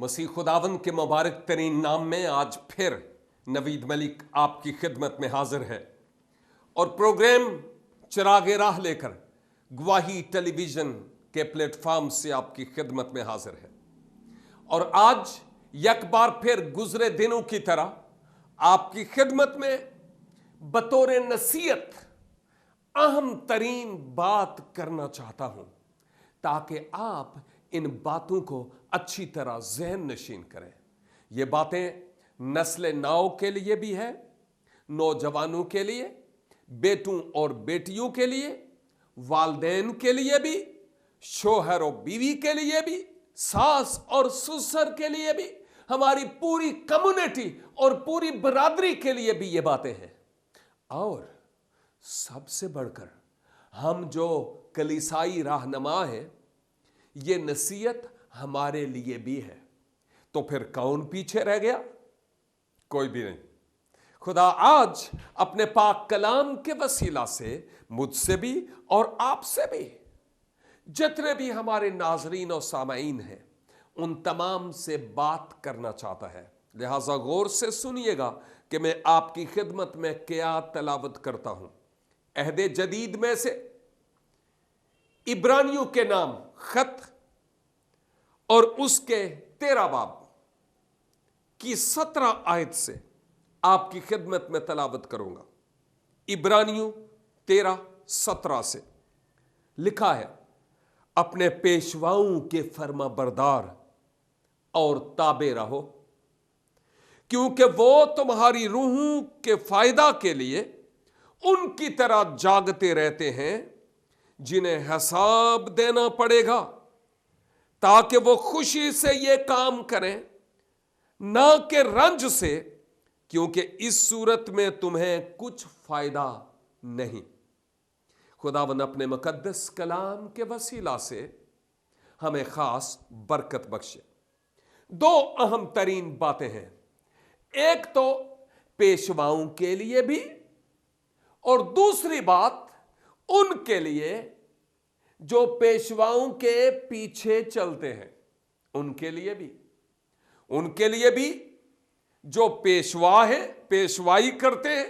मसीह खुदावंद के मुबारक तरीन नाम में आज फिर नवीद मलिक आपकी खिदमत में हाजिर है और प्रोग्राम चिरागे राह लेकर गवाही टेलीविजन के प्लेटफॉर्म से आपकी खिदमत में हाजिर है। और आज एक बार फिर गुजरे दिनों की तरह आपकी खिदमत में बतौर नसीहत अहम तरीन बात करना चाहता हूं ताकि आप इन बातों को अच्छी तरह ज़हन नशीन करें। ये बातें नस्ल नौ के लिए भी है, नौजवानों के लिए, बेटों और बेटियों के लिए, वालदैन के लिए भी, शोहर और बीवी के लिए भी, सास और ससुर के लिए भी, हमारी पूरी कम्युनिटी और पूरी बरादरी के लिए भी ये बातें हैं। और सबसे बढ़कर हम जो कलीसाई रहनुमा हैं, ये नसीहत हमारे लिए भी है। तो फिर कौन पीछे रह गया? कोई भी नहीं। खुदा आज अपने पाक कलाम के वसीला से मुझसे भी और आपसे भी, जितने भी हमारे नाजरीन और सामाईन हैं, उन तमाम से बात करना चाहता है। लिहाजा गौर से सुनिएगा कि मैं आपकी खिदमत में क्या तलावत करता हूं। अहदे जदीद में से इब्रानियों के नाम खत और उसके 13 बाब की 17 आयत से आपकी खिदमत में तलावत करूंगा। इब्रानियों 13:17 से लिखा है, अपने पेशवाओं के फर्मा बरदार और ताबे रहो, क्योंकि वो तुम्हारी रूहों के फायदा के लिए उनकी तरह जागते रहते हैं जिन्हें हिसाब देना पड़ेगा, ताकि वो खुशी से ये काम करें, ना कि रंज से, क्योंकि इस सूरत में तुम्हें कुछ फायदा नहीं। खुदावंद अपने मुकद्दस कलाम के वसीला से हमें खास बरकत बख्शे। 2 अहम तरीन बातें हैं, एक तो पेशवाओं के लिए भी और दूसरी बात उनके लिए जो पेशवाओं के पीछे चलते हैं, उनके लिए भी जो पेशवा है, पेशवाई करते हैं,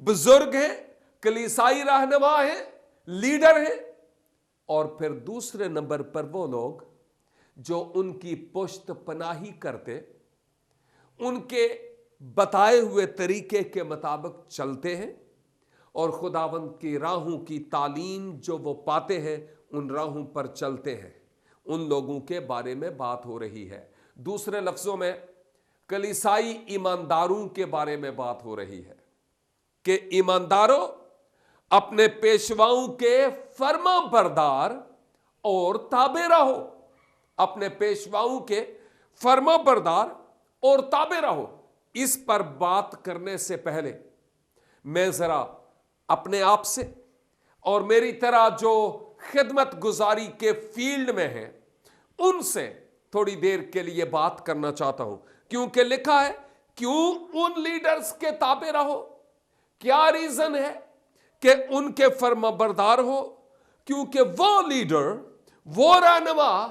बुजुर्ग हैं, कलीसाई रहनुमा हैं, लीडर हैं, और फिर दूसरे नंबर पर वो लोग जो उनकी पुश्त पनाही करते, उनके बताए हुए तरीके के मुताबिक चलते हैं और खुदावंद की राहों की तालीम जो वो पाते हैं उन राहों पर चलते हैं। उन लोगों के बारे में बात हो रही है। दूसरे लफ्जों में कलीसाई ईमानदारों के बारे में बात हो रही है कि ईमानदारों, अपने पेशवाओं के फर्मा बरदार और ताबे रहो। अपने पेशवाओं के फर्मा बरदार और ताबे रहो। इस पर बात करने से पहले मैं जरा अपने आप से और मेरी तरह जो खिदमत गुजारी के फील्ड में हैं उनसे थोड़ी देर के लिए बात करना चाहता हूं, क्योंकि लिखा है, क्यों उन लीडर्स के ताबे रहो। क्या रीजन है कि उनके फर्माबरदार हो? क्योंकि वो लीडर, वो रहनुमा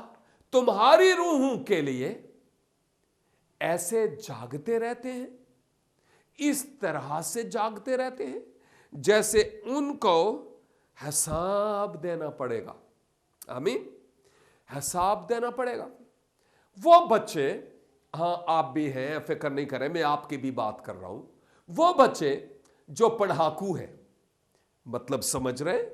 तुम्हारी रूहों के लिए ऐसे जागते रहते हैं, इस तरह से जागते रहते हैं जैसे उनको हिसाब देना पड़ेगा। आमीन, हिसाब देना पड़ेगा। वो बच्चे, हां आप भी हैं, फिक्र नहीं करें, मैं आपकी भी बात कर रहा हूं। वो बच्चे जो पढ़ाकू हैं, मतलब समझ रहे हैं?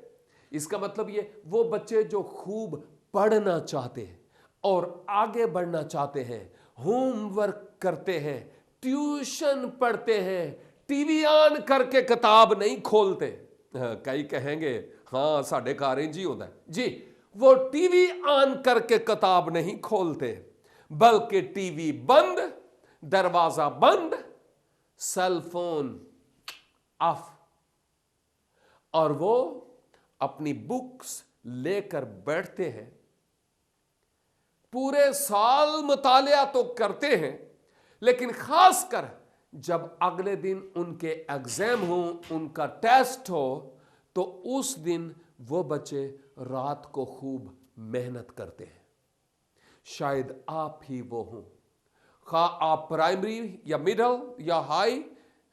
इसका मतलब ये, वो बच्चे जो खूब पढ़ना चाहते हैं और आगे बढ़ना चाहते हैं, होमवर्क करते हैं, ट्यूशन पढ़ते हैं, टीवी ऑन करके किताब नहीं खोलते। कई कहेंगे हाँ साढ़े घर इंज ही होता है जी। वो टीवी ऑन करके किताब नहीं खोलते, बल्कि टीवी बंद, दरवाजा बंद, सेल फोन ऑफ, और वो अपनी बुक्स लेकर बैठते हैं। पूरे साल मुतालिया तो करते हैं, लेकिन खासकर जब अगले दिन उनके एग्जाम हो, उनका टेस्ट हो, तो उस दिन वो बच्चे रात को खूब मेहनत करते हैं। शायद आप ही वो हों خواہ آپ پرائمری یا مڈل یا ہائی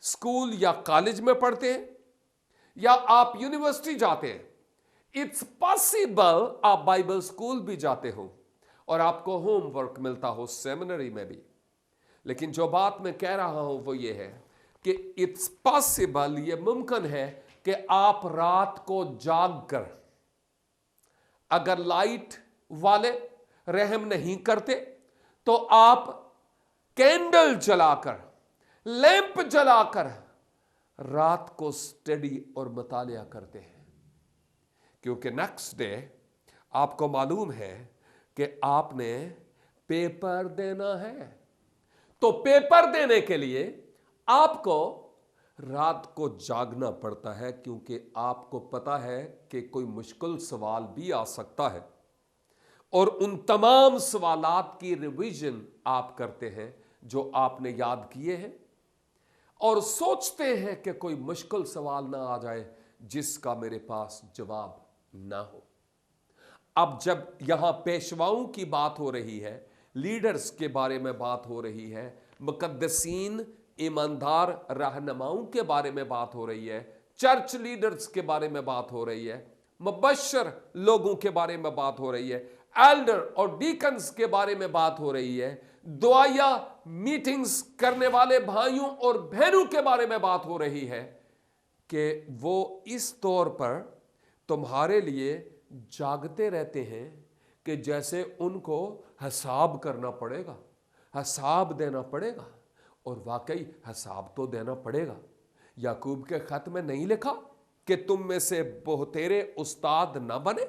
اسکول یا کالج میں پڑھتے ہیں یا آپ یونیورسٹی جاتے ہیں، اٹس پاسبل آپ بائبل اسکول بھی جاتے ہو اور آپ کو ہوم ورک ملتا ہو سیمنری میں بھی، لیکن جو بات میں کہہ رہا ہوں وہ یہ ہے کہ اٹس پاسبل، یہ ممکن ہے کہ آپ رات کو جاگ کر، اگر لائٹ والے رحم نہیں کرتے تو آپ کینڈل جلا کر، لیمپ جلا کر رات کو اسٹڈی اور مطالعہ کرتے ہیں، کیونکہ نیکسٹ ڈے آپ کو معلوم ہے کہ آپ نے پیپر دینا ہے، تو پیپر دینے کے لیے آپ کو رات کو جاگنا پڑتا ہے، کیونکہ آپ کو پتا ہے کہ کوئی مشکل سوال بھی آ سکتا ہے، اور ان تمام سوالات کی ریویژن آپ کرتے ہیں جو آپ نے یاد کیے ہیں، اور سوچتے ہیں کہ کوئی مشکل سوال نہ آ جائے جس کا میرے پاس جواب نہ ہو۔ اب جب یہاں پیشواؤں کی بات ہو رہی ہے، لیڈرز کے بارے میں بات ہو رہی ہے، مقدسین ایماندار رہنماؤں کے بارے میں بات ہو رہی ہے، چرچ لیڈرز کے بارے میں بات ہو رہی ہے، مبشر لوگوں کے بارے میں بات ہو رہی ہے، ایلڈر اور ڈیکنز کے بارے میں بات ہو رہی ہے، دعائیا میٹنگز کرنے والے بھائیوں اور بہنوں کے بارے میں بات ہو رہی ہے کہ وہ اس طور پر تمہارے لیے جاگتے رہتے ہیں کہ جیسے ان کو حساب کرنا پڑے گا، حساب دینا پڑے گا، اور واقعی حساب تو دینا پڑے گا۔ یعقوب کے خط میں نہیں لکھا کہ تم میں سے بہتیرے استاد نہ بنے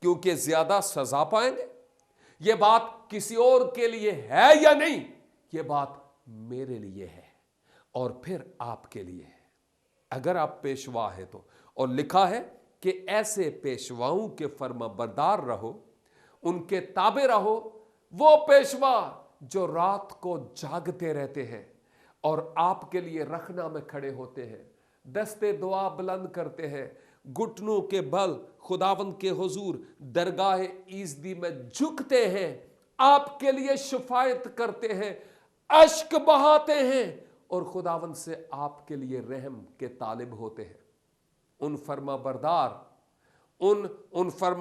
کیونکہ زیادہ سزا پائیں گے؟ یہ بات کسی اور کے لیے ہے یا نہیں؟ یہ بات میرے لیے ہے اور پھر آپ کے لیے ہے، اگر آپ پیشوا ہے تو۔ اور لکھا ہے کہ ایسے پیشواؤں کے فرما بردار رہو، ان کے تابع رہو، وہ پیشوا جو رات کو جاگتے رہتے ہیں اور آپ کے لیے رکھنا میں کھڑے ہوتے ہیں، دستے دعا بلند کرتے ہیں، گھٹنوں کے بل خداوند کے حضور درگاہ ایزدی میں جھکتے ہیں، آپ کے لیے شفاعت کرتے ہیں، اشک بہاتے ہیں اور خداوند سے آپ کے لیے رحم کے طالب ہوتے ہیں۔ ان فرما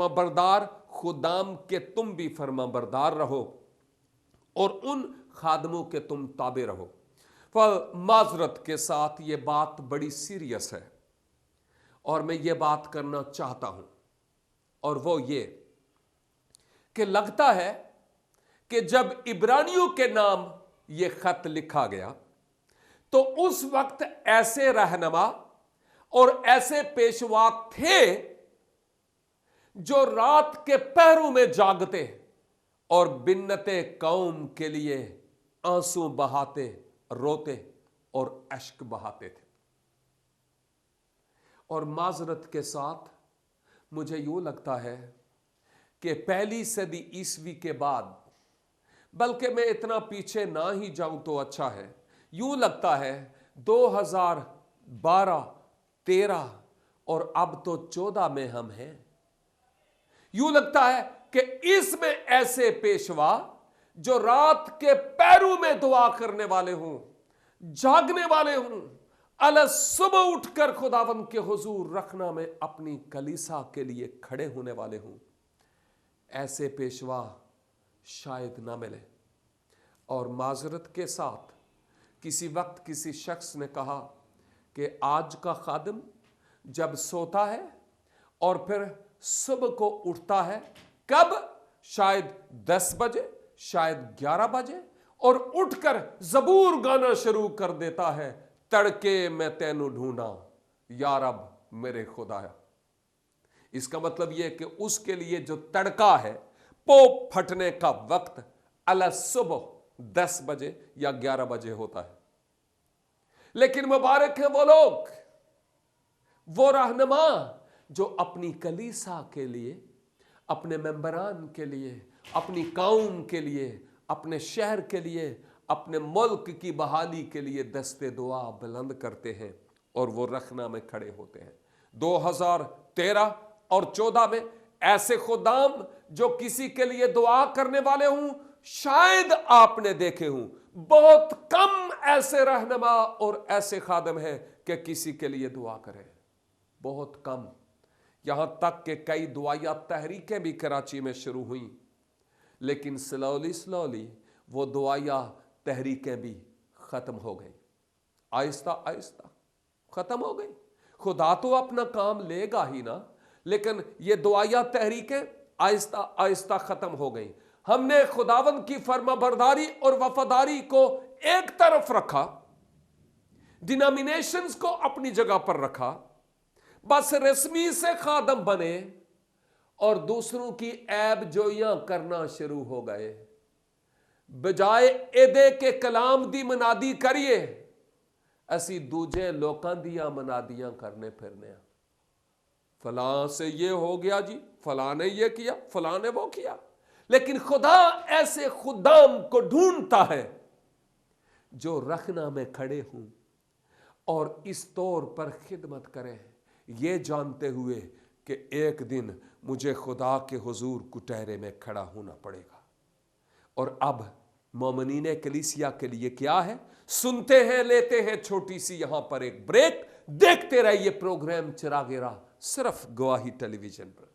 بردار خدام کے تم بھی فرما بردار رہو اور ان خادموں کے تم تابع رہو۔ معذرت کے ساتھ یہ بات بڑی سیریس ہے اور میں یہ بات کرنا چاہتا ہوں، اور وہ یہ کہ لگتا ہے کہ جب عبرانیوں کے نام یہ خط لکھا گیا تو اس وقت ایسے رہنما اور ایسے پیشوا تھے جو رات کے پہروں میں جاگتے اور بنت قوم کے لیے آنسو بہاتے، روتے اور اشک بہاتے تھے۔ اور معذرت کے ساتھ مجھے یوں لگتا ہے کہ پہلی صدی عیسوی کے بعد، بلکہ میں اتنا پیچھے نہ ہی جاؤں تو اچھا ہے، یوں لگتا ہے 2012 13 اور اب تو 14 میں ہم ہیں، یوں لگتا ہے کہ اس میں ایسے پیشوا جو رات کے پہروں میں دعا کرنے والے ہوں، جاگنے والے ہوں، صبح اٹھ کر خداوند کے حضور رکھنا میں اپنی کلیسا کے لیے کھڑے ہونے والے ہوں، ایسے پیشوا شاید نہ ملے۔ اور معذرت کے ساتھ کسی وقت کسی شخص نے کہا کہ آج کا خادم جب سوتا ہے اور پھر صبح کو اٹھتا ہے، کب؟ شاید 10 بجے، شاید 11 بجے، اور اٹھ کر زبور گانا شروع کر دیتا ہے، تڑکے میں تینوں ڈھونڈا یا رب میرے خدایا۔ اس کا مطلب یہ کہ اس کے لیے جو تڑکا ہے، پوپ پھٹنے کا وقت صبح 10 بجے یا 11 بجے ہوتا ہے۔ لیکن مبارک ہیں وہ لوگ، وہ رہنما جو اپنی کلیسا کے لیے، اپنے ممبران کے لیے، اپنی قوم کے لیے، اپنے شہر کے لیے، اپنے ملک کی بحالی کے لیے دستے دعا بلند کرتے ہیں اور وہ رکھنا میں کھڑے ہوتے ہیں۔ 2013 اور 14 میں ایسے خدام جو کسی کے لیے دعا کرنے والے ہوں، शायद आपने देखे हूं, बहुत कम ऐसे रहनुमा और ऐसे खादम हैं कि किसी के लिए दुआ करें, बहुत कम। यहां तक कि कई दुआया तहरीकें भी कराची में शुरू हुई, लेकिन स्लोली वो दुआया तहरीकें भी खत्म हो गई, आहिस्ता आहिस्ता खत्म हो गई। खुदा तो अपना काम लेगा ही ना, लेकिन ये दुआया तहरीकें आहिस्ता आहिस्ता खत्म हो गई। हमने खुदावंद की फर्माबरदारी और वफादारी को एक तरफ रखा, डिनोमिनेशंस को अपनी जगह पर रखा, बस रस्मी से खादम बने और दूसरों की ऐब जोइयां करना शुरू हो गए। बजाय एदे के कलाम दी मनादी करिए, असी दूजे लोकां दियां मनादियां करने फिरने। फलां से ये हो गया जी, फलां ने ये किया, फलां ने वो किया। लेकिन खुदा ऐसे खुदाम को ढूंढता है जो रखना में खड़े हों और इस तौर पर खिदमत करें, ये जानते हुए कि एक दिन मुझे खुदा के हुजूर कुटहरे में खड़ा होना पड़ेगा। और अब मोमिनीन कलीसिया के लिए क्या है? सुनते हैं, लेते हैं छोटी सी यहां पर एक ब्रेक। देखते रहिए प्रोग्राम चिरागेरा, सिर्फ गवाही टेलीविजन पर।